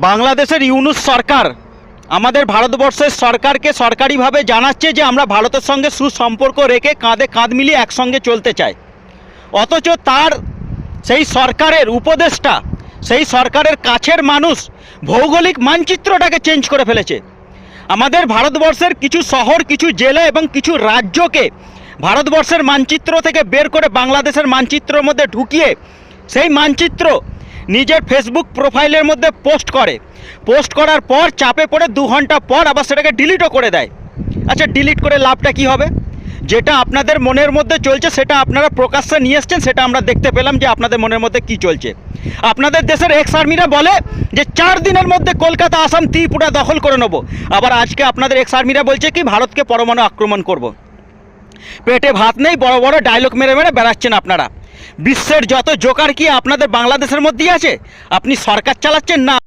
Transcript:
বাংলাদেশের ইউনূস সরকার আমাদের ভারতবর্ষের সরকারকে সরকারিভাবে জানাচ্ছে যে আমরা ভারতের সঙ্গে সুসম্পর্ক রেখে কাঁধে কাঁধ মিলিয়ে একসঙ্গে চলতে চাই, অথচ তার সেই সরকারের উপদেষ্টা, সেই সরকারের কাছের মানুষ ভৌগোলিক মানচিত্রটাকে চেঞ্জ করে ফেলেছে। আমাদের ভারতবর্ষের কিছু শহর, কিছু জেলা এবং কিছু রাজ্যকে ভারতবর্ষের মানচিত্র থেকে বের করে বাংলাদেশের মানচিত্রের মধ্যে ঢুকিয়ে সেই মানচিত্র নিজের ফেসবুক প্রোফাইলের মধ্যে পোস্ট করার পর চাপে পড়ে 2 ঘন্টা পর আবার সেটাকে ডিলিটও করে দেয়। আচ্ছা, ডিলিট করে লাভটা কি হবে? যেটা আপনাদের মনের মধ্যে চলছে সেটা আপনারা প্রকাশ্যে নিয়ে এসছেন, সেটা আমরা দেখতে পেলাম যে আপনাদের মনের মধ্যে কি চলছে। আপনাদের দেশের এক্স আর্মিরা বলে যে 4 দিনের মধ্যে কলকাতা, আসাম, ত্রিপুরা দখল করে নেব। আবার আজকে আপনাদের এক্স আর্মিরা বলছে কি ভারতকে পরমাণু আক্রমণ করব। পেটে ভাত নেই, বড় বড় ডায়লগ মেরে মেরে বেড়াচ্ছেন আপনারা। বিশ্বের যত জোকার কি আপনাদের বাংলাদেশের মধ্যেই আছে? আপনি সরকার চালাচ্ছেন না